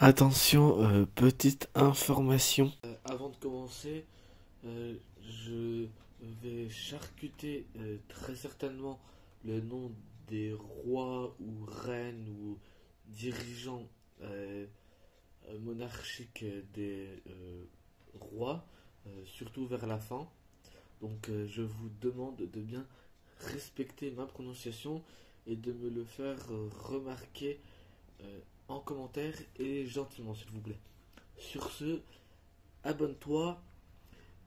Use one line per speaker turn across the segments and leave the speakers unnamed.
Attention, petite information. Avant de commencer, je vais charcuter très certainement le nom des rois ou reines ou dirigeants monarchiques des rois, surtout vers la fin. Donc je vous demande de bien respecter ma prononciation et de me le faire remarquer en commentaire et gentiment s'il vous plaît. Sur ce, abonne-toi,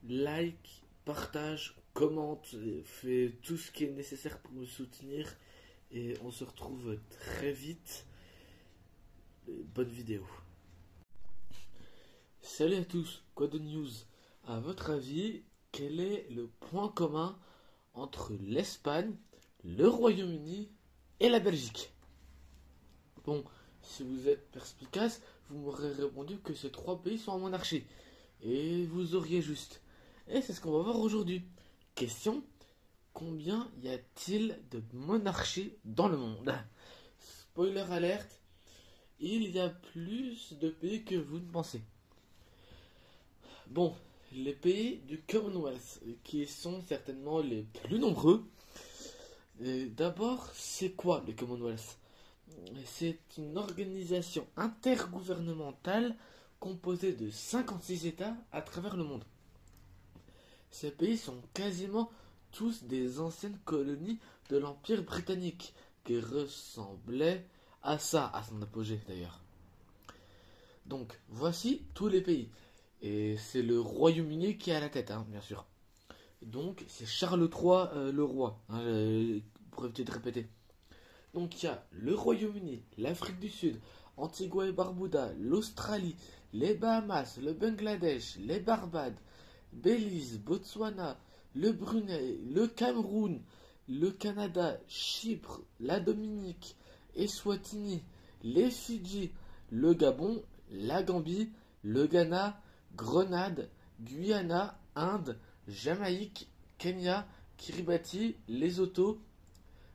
like, partage, commente, fais tout ce qui est nécessaire pour me soutenir et on se retrouve très vite. Bonne vidéo. Salut à tous, quoi de news? À votre avis, quel est le point commun entre l'Espagne, le Royaume-Uni et la Belgique? Bon, si vous êtes perspicace, vous m'aurez répondu que ces trois pays sont en monarchie. Et vous auriez juste. Et c'est ce qu'on va voir aujourd'hui. Question, combien y a-t-il de monarchies dans le monde? Spoiler alerte, il y a plus de pays que vous ne pensez. Bon, les pays du Commonwealth, qui sont certainement les plus nombreux. D'abord, c'est quoi le Commonwealth? C'est une organisation intergouvernementale composée de 56 États à travers le monde. Ces pays sont quasiment tous des anciennes colonies de l'Empire britannique, qui ressemblaient à ça, à son apogée d'ailleurs. Donc, voici tous les pays. Et c'est le Royaume-Uni qui est à la tête, bien sûr. Donc, c'est Charles III le roi, pour éviter de répéter. Donc il y a le Royaume-Uni, l'Afrique du Sud, Antigua et Barbuda, l'Australie, les Bahamas, le Bangladesh, les Barbades, Belize, Botswana, le Brunei, le Cameroun, le Canada, Chypre, la Dominique, Eswatini, les Fidji, le Gabon, la Gambie, le Ghana, Grenade, Guyana, Inde, Jamaïque, Kenya, Kiribati, Lesotho,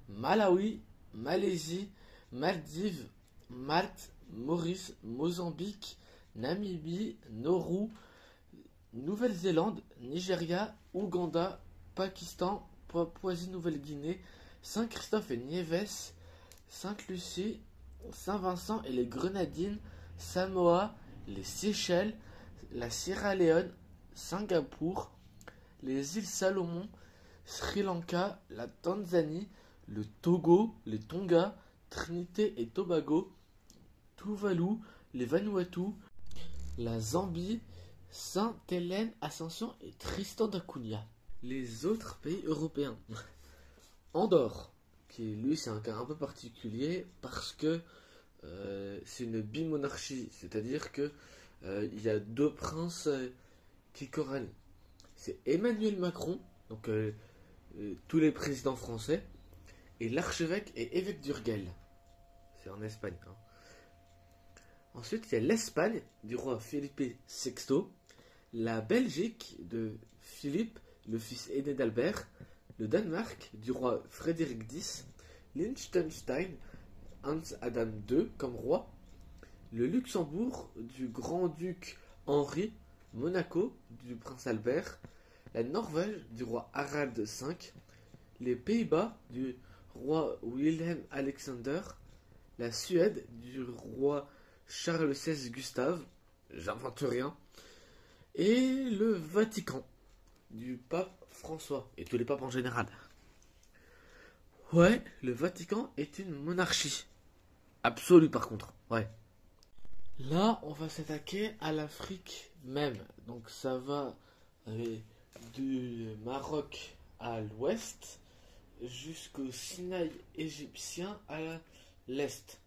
Malawi, Malaisie, Maldives, Malte, Maurice, Mozambique, Namibie, Nauru, Nouvelle-Zélande, Nigeria, Ouganda, Pakistan, Papouasie-Nouvelle-Guinée, Saint-Christophe et Niévès, Sainte-Lucie, Saint-Vincent et les Grenadines, Samoa, les Seychelles, la Sierra Leone, Singapour, les îles Salomon, Sri Lanka, la Tanzanie, le Togo, les Tonga, Trinité et Tobago, Tuvalu, les Vanuatu, la Zambie, Sainte-Hélène, Ascension et Tristan da Cunha. Les autres pays européens. Andorre, qui lui c'est un cas un peu particulier parce que c'est une bimonarchie, c'est-à-dire que il y a deux princes qui coronent. C'est Emmanuel Macron, donc tous les présidents français, et l'archevêque et évêque d'Urgell. C'est en Espagne. Ensuite, il y a l'Espagne du roi Philippe VI, la Belgique de Philippe, le fils aîné d'Albert, le Danemark du roi Frédéric X, Liechtenstein, Hans Adam II comme roi, le Luxembourg du grand-duc Henri, Monaco du prince Albert, la Norvège du roi Harald V, les Pays-Bas du roi Wilhelm Alexander, la Suède du roi Charles XVI Gustave, j'invente rien, et le Vatican du pape François, et tous les papes en général. Ouais, le Vatican est une monarchie. Absolue par contre, ouais. Là, on va s'attaquer à l'Afrique même. Donc ça va du Maroc à l'ouest jusqu'au Sinaï égyptien à l'est.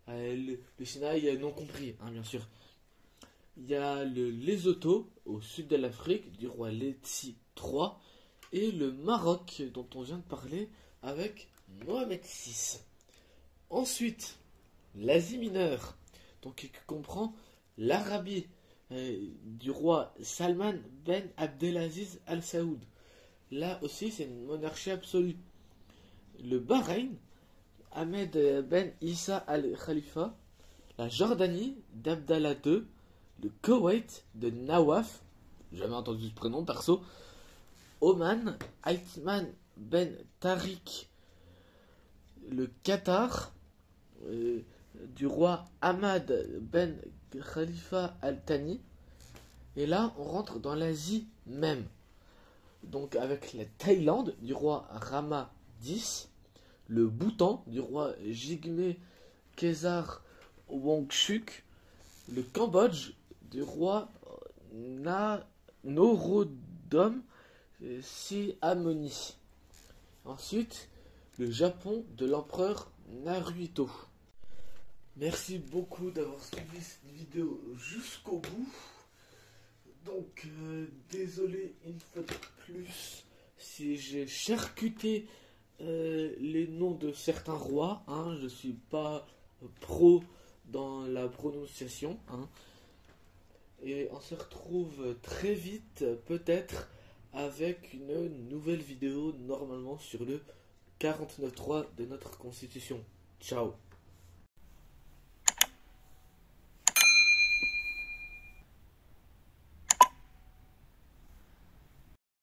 Le Sinaï non compris, bien sûr. Il y a le Lesotho au sud de l'Afrique du roi Letsi III et le Maroc dont on vient de parler avec Mohamed VI. Ensuite, l'Asie mineure, donc qui comprend l'Arabie du roi Salman Ben Abdelaziz Al Saoud. Là aussi, c'est une monarchie absolue. Le Bahreïn, Ahmed Ben Issa Al Khalifa, la Jordanie d'Abdallah II, le Koweït de Nawaf, jamais entendu ce prénom perso, Oman, Aithman Ben Tariq, le Qatar, du roi Ahmad Ben Khalifa Al Thani. Et là, on rentre dans l'Asie même. Donc avec la Thaïlande du roi Rama X, le Bhoutan du roi Jigme Khesar Wangchuk, le Cambodge du roi Norodom Sihamoni. Ensuite, le Japon de l'empereur Naruhito. Merci beaucoup d'avoir suivi cette vidéo jusqu'au bout. Donc, désolé une fois de plus si j'ai charcuté les noms de certains rois. Hein, je suis pas pro dans la prononciation. Hein. Et on se retrouve très vite, peut-être, avec une nouvelle vidéo, normalement sur le 49.3 de notre constitution. Ciao.